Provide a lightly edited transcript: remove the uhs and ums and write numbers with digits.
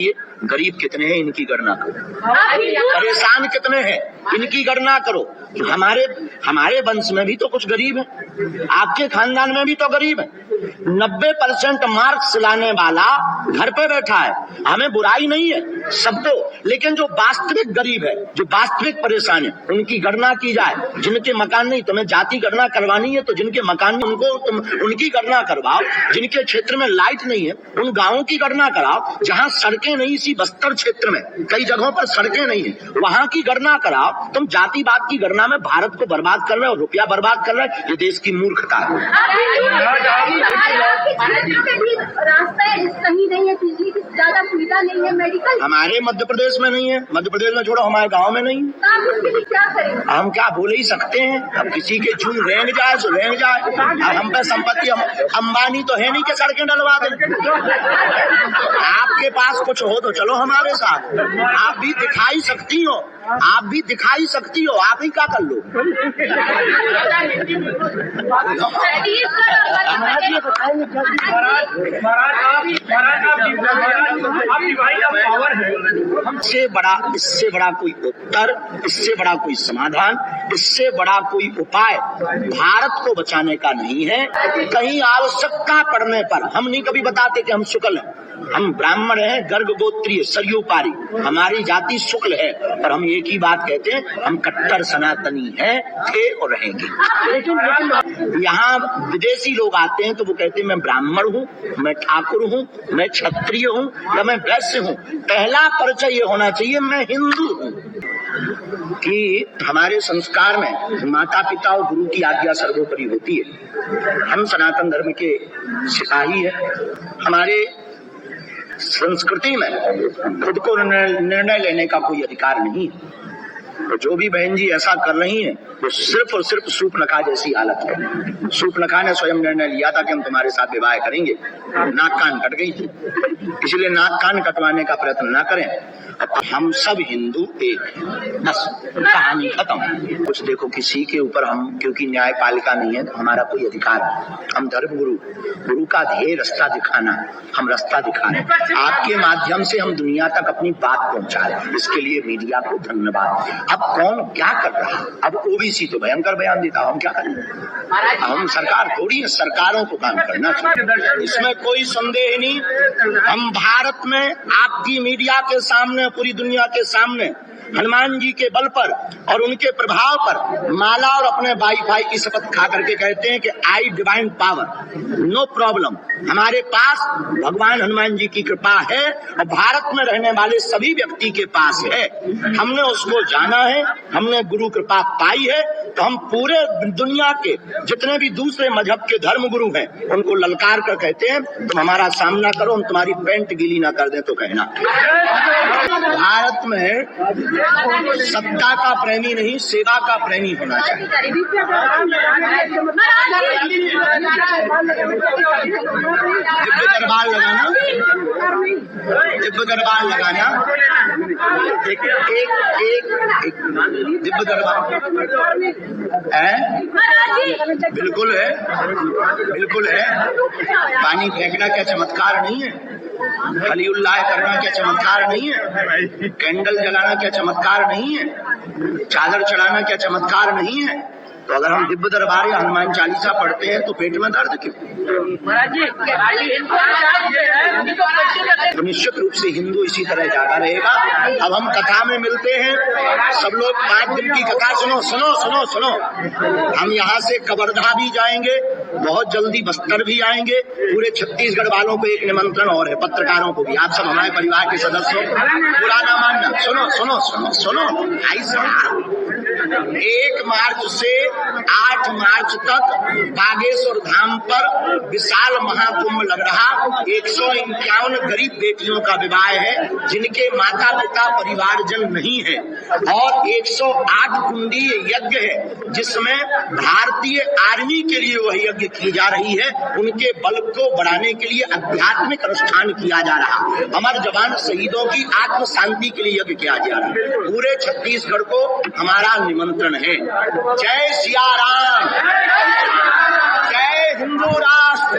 ये गरीब कितने हैं इनकी गणना करो, परेशान कितने हैं इनकी गणना करो। हमारे वंश में भी तो कुछ गरीब है, आपके खानदान में भी तो गरीब है। 90% मार्क्स लाने वाला घर पे बैठा है, हमें बुराई नहीं है सबको, लेकिन जो वास्तविक गरीब है, जो वास्तविक परेशान है, उनकी गणना की जाए। जिनके मकान नहीं, तुम्हें जाति गणना करवानी है तो जिनके मकान नहीं उनको तुम उनकी गणना करवाओ। जिनके क्षेत्र में लाइट नहीं है उन गांवों की गणना कराओ। जहां सड़कें नहीं, इसी बस्तर क्षेत्र में कई जगहों पर सड़कें नहीं है, वहां की गणना कराओ। तुम जातिवाद की गणना में भारत को बर्बाद कर रहे हो, रुपया बर्बाद कर रहे हो। ये देश की मूर्खता है। रास्ता सही नहीं है, बिजली की ज्यादा सुविधा नहीं है, मेडिकल हमारे मध्य प्रदेश में नहीं है, मध्य प्रदेश में छोड़ो हमारे गांव में नहीं है। आप उसके लिए क्या करेंगे? हम क्या बोल ही सकते हैं, अब किसी के चून रेंग जाए तो रेंग जाए। अब हम पे संपत्ति, अंबानी तो है नहीं कि सड़कें डलवा दें। आपके पास कुछ हो तो चलो हमारे साथ, आप भी दिखाई सकती हो, आप भी दिखाई सकती हो, आप ही क्या कर लो। इससे बड़ा कोई उत्तर, इससे बड़ा कोई समाधान, इससे बड़ा कोई उपाय भारत को बचाने का नहीं है। कहीं आवश्यकता पड़ने पर हम नहीं कभी बताते कि हम शुक्ल हैं, हम ब्राह्मण हैं, गर्ग गोत्रीय सरयू पारी, हमारी जाति शुक्ल है, पर हम एक ही बात कहते हैं, हम कट्टर सनातनी हैं, थे और रहेंगे। यहाँ विदेशी लोग आते हैं तो वो कहते हैं मैं ब्राह्मण हूँ, मैं ठाकुर हूँ, मैं क्षत्रिय हूँ या मैं वैश्य हूँ। पहला परिचय ये होना चाहिए मैं हिंदू हूँ। कि हमारे संस्कार में माता पिता और गुरु की आज्ञा सर्वोपरि होती है। हम सनातन धर्म के सिपाही हैं। हमारे संस्कृति में खुद को निर्णय लेने का कोई अधिकार नहीं है। तो जो भी बहन जी ऐसा कर रही हैं वो सिर्फ और सिर्फ सूपनखा जैसी हालत है। सूपनखा ने स्वयं निर्णय लिया था कि हम तुम्हारे साथ विवाह करेंगे, नाक कान कट गई थी, इसलिए नाक कान कटवाने का प्रयत्न ना करें। हम सब हिंदू एक हैं, बस कहानी खत्म। कुछ देखो किसी के ऊपर हम, क्योंकि न्यायपालिका नहीं है तो हमारा कोई अधिकार नहीं। हम धर्म गुरु का ध्येय रास्ता दिखाना, हम रास्ता दिखा रहे हैं। आपके माध्यम से हम दुनिया तक अपनी बात पहुंचा रहे हैं, इसके लिए मीडिया को धन्यवाद। अब कौन क्या कर रहा है? अब ओबीसी तो भयंकर बयान देता, हम क्या करें? हम सरकार थोड़ी है, सरकारों को काम करना चाहिए, इसमें कोई संदेह नहीं। हम भारत में आपकी मीडिया के सामने, पूरी दुनिया के सामने हनुमान जी के बल पर और उनके प्रभाव पर माला और अपने वाईफाई की शपथ खा करके कहते हैं कि आई डिवाइन पावर, नो प्रॉब्लम। हमारे पास भगवान हनुमान जी की कृपा है और भारत में रहने वाले सभी व्यक्ति के पास है। हमने उसको जाना है, हमने गुरु कृपा पाई है, तो हम पूरे दुनिया के जितने भी दूसरे मजहब के धर्म गुरु हैं उनको ललकार कर कहते हैं तुम हमारा सामना करो, हम तुम्हारी पैंट गीली ना कर दें तो कहना। भारत में सत्ता का प्रेमी नहीं, सेवा का प्रेमी होना चाहिए। दिव्य दरबार लगाना, दिव्य दरबार लगाना, एक दिव्य दरबार है, बिल्कुल है, बिल्कुल है। पानी फेंकना क्या चमत्कार नहीं है? खलीउल्लाह करना क्या चमत्कार नहीं है? कैंडल जलाना क्या चमत्कार नहीं है? चादर चढ़ाना क्या चमत्कार नहीं है? तो अगर हम दिव्य दरबार या हनुमान चालीसा पढ़ते हैं तो पेट में दर्द क्यों? तो निश्चित रूप से हिंदू इसी तरह जागा रहेगा। अब हम कथा में मिलते हैं, सब लोग 5 दिन की कथा सुनो सुनो सुनो सुनो। हम यहाँ से कवर्धा भी जाएंगे, बहुत जल्दी बस्तर भी आएंगे। पूरे छत्तीसगढ़ वालों को एक निमंत्रण और है, पत्रकारों को भी। आप सब हमारे परिवार के सदस्य हो, पुराना मानना। सुनो सुनो सुनो सुनो, ऐसा 1 मार्च से 8 मार्च तक बागेश्वर धाम पर विशाल महाकुंभ लग रहा। 151 गरीब बेटियों का विवाह है जिनके माता पिता परिवारजन नहीं है, और 108 कुंडीय यज्ञ है जिसमें भारतीय आर्मी के लिए वह यज्ञ की जा रही है। उनके बल को बढ़ाने के लिए आध्यात्मिक अनुष्ठान किया जा रहा। अमर जवान शहीदों की आत्म शांति के लिए यज्ञ किया जा रहा है। पूरे छत्तीसगढ़ को हमारा निमंत्रण है। जय सिया राम, जय हिंदू राष्ट्र।